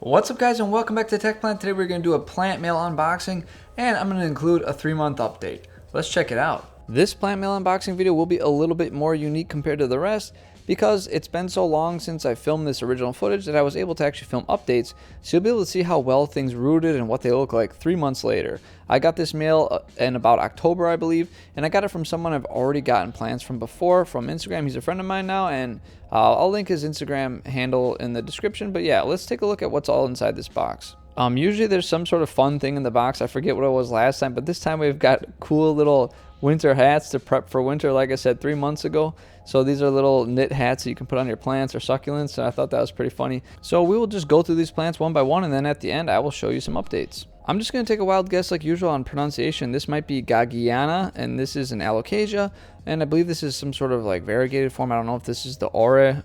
What's up guys, and welcome back to Tech Plant. Today we're going to do a plant mail unboxing, and I'm going to include a 3-month update. Let's check it out. This plant mail unboxing video will be a little bit more unique compared to the rest because it's been so long since I filmed this original footage that I was able to actually film updates, so you'll be able to see how well things rooted and what they look like 3 months later. I got this mail in about October, I believe, and I got it from someone I've already gotten plants from before, from Instagram. He's a friend of mine now, and I'll link his Instagram handle in the description. But yeah, let's take a look at what's all inside this box. Usually there's some sort of fun thing in the box. I forget what it was last time, but this time we've got cool little winter hats to prep for winter, like I said 3 months ago. So these are little knit hats that you can put on your plants or succulents, and I thought that was pretty funny. So we will just go through these plants one by one, and then at the end I will show you some updates. I'm just going to take a wild guess like usual on pronunciation. This might be gageana, and this is an Alocasia, and I believe this is some sort of like variegated form. I don't know if this is the aura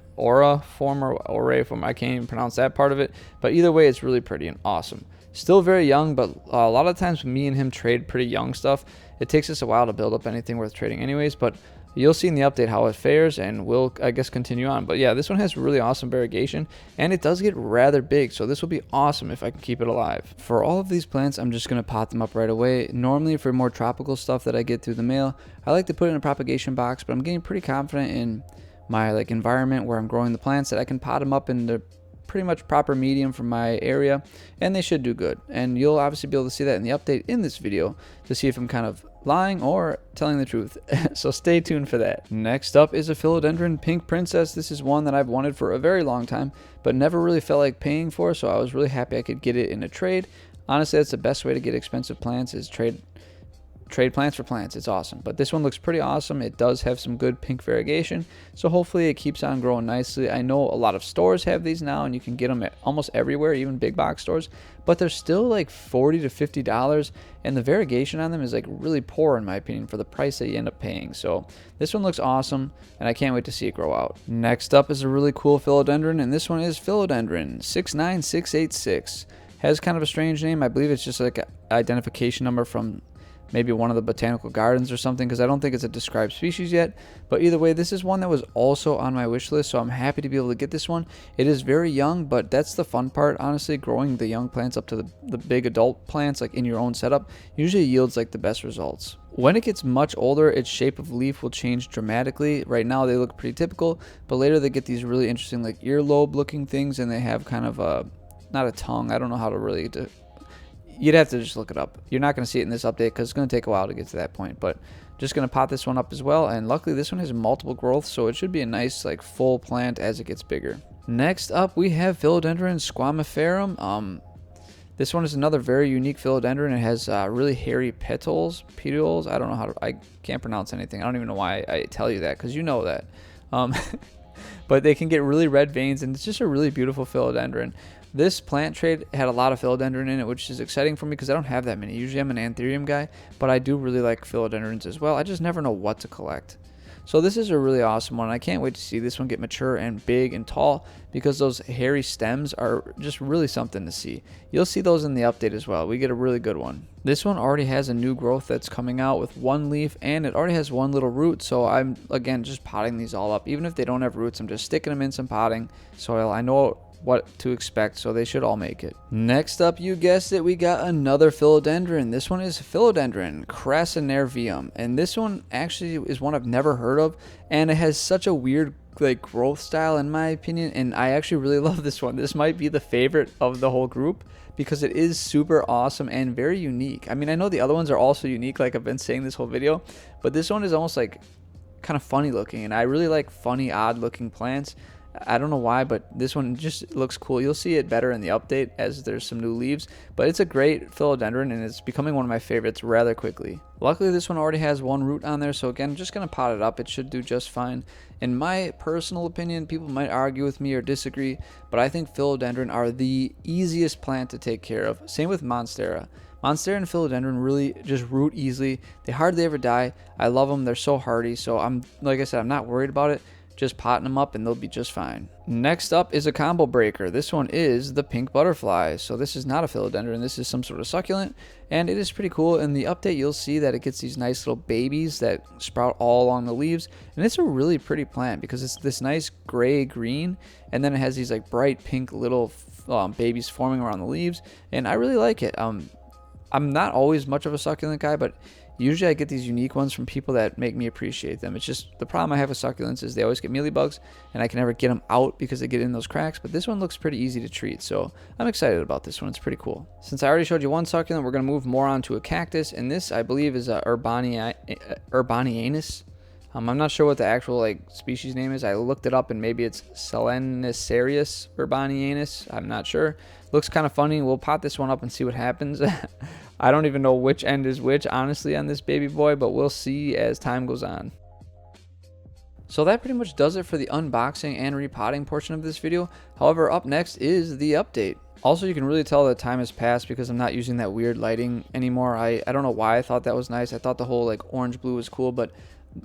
form or ore form. I can't even pronounce that part of it, but either way it's really pretty and awesome. Still very young, but a lot of times me and him trade pretty young stuff. It takes us a while to build up anything worth trading anyways, but you'll see in the update how it fares, and we'll, I guess, continue on. But yeah, this one has really awesome variegation, and it does get rather big, so this will be awesome if I can keep it alive. For all of these plants, I'm just going to pot them up right away. Normally, for more tropical stuff that I get through the mail, I like to put it in a propagation box, but I'm getting pretty confident in my environment where I'm growing the plants that I can pot them up in the pretty much proper medium for my area, and they should do good. And you'll obviously be able to see that in the update in this video to see if I'm kind of lying or telling the truth. So stay tuned for that. Next up is a Philodendron Pink Princess. This is one that I've wanted for a very long time but never really felt like paying for, so I was really happy I could get it in a trade. Honestly, that's the best way to get expensive plants, is trade plants for plants. It's awesome. But this one looks pretty awesome. It does have some good pink variegation, so hopefully it keeps on growing nicely. I know a lot of stores have these now, and you can get them at almost everywhere, even big box stores, but they're still like $40 to $50, and the variegation on them is like really poor in my opinion for the price that you end up paying. So this one looks awesome, and I can't wait to see it grow out. Next up is a really cool Philodendron, and this one is Philodendron 69686. Has kind of a strange name. I believe it's just like an identification number from maybe one of the botanical gardens or something, because I don't think it's a described species yet. But either way, this is one that was also on my wish list, so I'm happy to be able to get this one. It is very young, but that's the fun part, honestly. Growing the young plants up to the big adult plants like in your own setup usually yields like the best results. When it gets much older, its shape of leaf will change dramatically. Right now they look pretty typical, but later they get these really interesting like earlobe looking things, and they have kind of a, not a tongue, I don't know how to really you'd have to just look it up. You're not going to see it in this update because it's going to take a while to get to that point, but just going to pot this one up as well. And luckily this one has multiple growths, so it should be a nice like full plant as it gets bigger. Next up we have Philodendron squamiferum. This one is another very unique Philodendron. It has really hairy petals. I don't know how to, I can't pronounce anything. I don't even know why I tell you that, because you know that. But they can get really red veins, and it's just a really beautiful Philodendron. This plant trade had a lot of Philodendron in it, which is exciting for me because I don't have that many. Usually I'm an anthurium guy, but I do really like Philodendrons as well. I just never know what to collect. So this is a really awesome one. I can't wait to see this one get mature and big and tall, because those hairy stems are just really something to see. You'll see those in the update as well. We get a really good one. This one already has a new growth that's coming out with one leaf, and it already has one little root, so I'm again just potting these all up. Even if they don't have roots, I'm just sticking them in some potting soil. I know what to expect, so they should all make it. Next up, you guessed it, we got another Philodendron. This one is Philodendron crassinervium, and this one actually is one I've never heard of, and it has such a weird like growth style in my opinion, and I actually really love this one. This might be the favorite of the whole group because it is super awesome and very unique. I mean, I know the other ones are also unique, like I've been saying this whole video, but this one is almost like kind of funny looking, and I really like funny, odd looking plants. I don't know why, but this one just looks cool. You'll see it better in the update as there's some new leaves, but it's a great Philodendron, and it's becoming one of my favorites rather quickly. Luckily, this one already has one root on there, so again, just going to pot it up. It should do just fine. In my personal opinion, people might argue with me or disagree, but I think Philodendron are the easiest plant to take care of. Same with Monstera. Monstera and Philodendron really just root easily. They hardly ever die. I love them. They're so hardy, so like I said, I'm not worried about it. just potting them up and they'll be just fine. Next up is a combo breaker. This one is the pink butterfly. So this is not a philodendron, this is some sort of succulent, and it is pretty cool. In the update you'll see that it gets these nice little babies that sprout all along the leaves, and it's a really pretty plant because it's this nice gray green, and then it has these like bright pink little babies forming around the leaves, and I really like it. I'm not always much of a succulent guy, but usually I get these unique ones from people that make me appreciate them. It's just the problem I have with succulents is they always get mealybugs, and I can never get them out because they get in those cracks, but this one looks pretty easy to treat, so I'm excited about this one. It's pretty cool. Since I already showed you one succulent, we're going to move more on to a cactus, and this I believe is a urbanianus. I'm not sure what the actual like species name is. I looked it up and maybe it's Selenicereus urbanianus. I'm not sure. Looks kind of funny. We'll pot this one up and see what happens. I don't even know which end is which, honestly, on this baby boy, but we'll see as time goes on. So that pretty much does it for the unboxing and repotting portion of this video. However, up next is the update. Also, you can really tell that time has passed because I'm not using that weird lighting anymore. I don't know why I thought that was nice. I thought the whole like orange blue was cool, but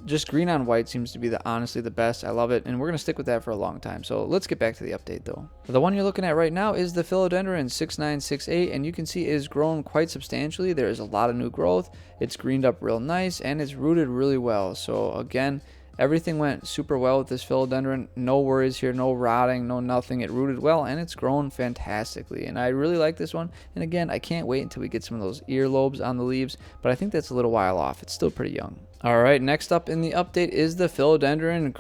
just green on white seems to be honestly the best. I love it, and we're going to stick with that for a long time. So let's get back to the update though. The one you're looking at right now is the Philodendron 6968, and you can see it has grown quite substantially. There is a lot of new growth. It's greened up real nice, and it's rooted really well. So again, everything went super well with this philodendron. No worries here, no rotting, no nothing. It rooted well, and it's grown fantastically, and I really like this one. And again, I can't wait until we get some of those earlobes on the leaves, but I think that's a little while off. It's still pretty young. All right, next up in the update is the Philodendron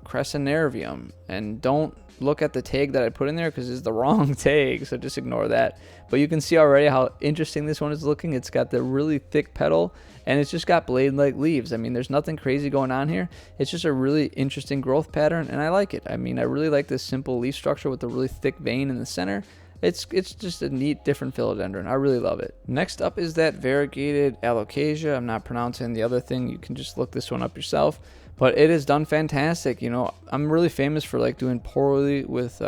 crassinervium, and don't look at the tag that I put in there because it's the wrong tag, so just ignore that. But you can see already how interesting this one is looking. It's got the really thick petal, and it's just got blade-like leaves. I mean, there's nothing crazy going on here. It's just a really interesting growth pattern, and I like it. I mean, I really like this simple leaf structure with the really thick vein in the center. It's just a neat, different philodendron. I really love it. Next up is that variegated Alocasia. I'm not pronouncing the other thing. You can just look this one up yourself. But it has done fantastic. You know, I'm really famous for like doing poorly with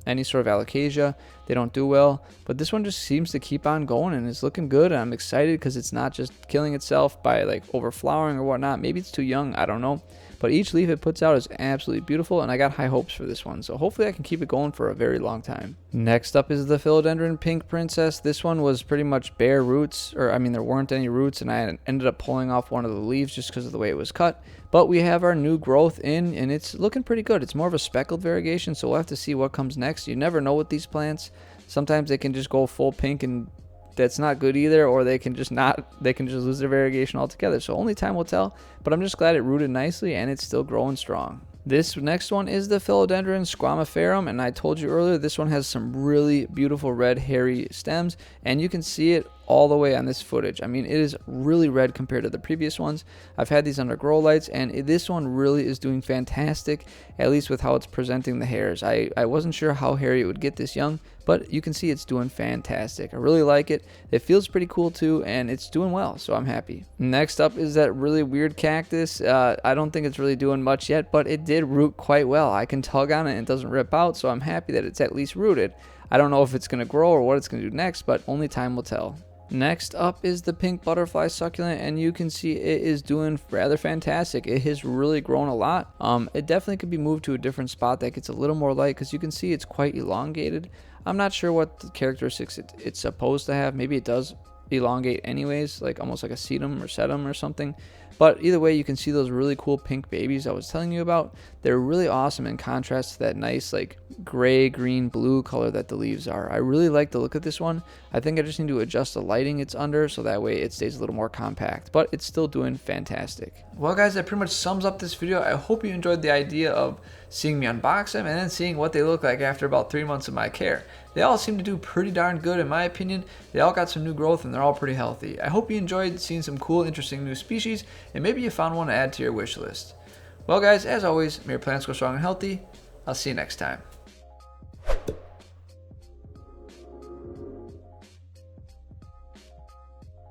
any sort of Alocasia. They don't do well, but this one just seems to keep on going and it's looking good. And I'm excited because it's not just killing itself by like overflowering or whatnot. Maybe it's too young, I don't know. But each leaf it puts out is absolutely beautiful, and I got high hopes for this one. So hopefully I can keep it going for a very long time. Next up is the Philodendron Pink Princess. This one was pretty much bare roots, or I mean there weren't any roots, and I ended up pulling off one of the leaves just because of the way it was cut. But we have our new growth in, and it's looking pretty good. It's more of a speckled variegation, so we'll have to see what comes next. You never know with these plants. Sometimes they can just go full pink and that's not good either, or they can just lose their variegation altogether. So only time will tell, but I'm just glad it rooted nicely and it's still growing strong. This next one is the Philodendron squamiferum, and I told you earlier this one has some really beautiful red hairy stems, and you can see it all the way on this footage. I mean, it is really red compared to the previous ones. I've had these under grow lights, and this one really is doing fantastic, at least with how it's presenting the hairs. I wasn't sure how hairy it would get this young, but you can see it's doing fantastic. I really like it. It feels pretty cool too, and it's doing well, so I'm happy. Next up is that really weird cactus. I don't think it's really doing much yet, but it did root quite well. I can tug on it and it doesn't rip out, so I'm happy that it's at least rooted. I don't know if it's going to grow or what it's going to do next, but only time will tell. Next up is the pink butterfly succulent, and you can see it is doing rather fantastic. It has really grown a lot. It definitely could be moved to a different spot that gets a little more light because you can see it's quite elongated. I'm not sure what the characteristics it's supposed to have. Maybe it does elongate anyways, like almost like a sedum or sedum or something. But either way, you can see those really cool pink babies I was telling you about. They're really awesome in contrast to that nice like gray, green, blue color that the leaves are. I really like the look of this one. I think I just need to adjust the lighting it's under so that way it stays a little more compact, but it's still doing fantastic. Well guys, that pretty much sums up this video. I hope you enjoyed the idea of seeing me unbox them and then seeing what they look like after about 3 months of my care. They all seem to do pretty darn good in my opinion. They all got some new growth and they're all pretty healthy. I hope you enjoyed seeing some cool, interesting new species, and maybe you found one to add to your wish list. Well guys, as always, may your plants grow strong and healthy. I'll see you next time.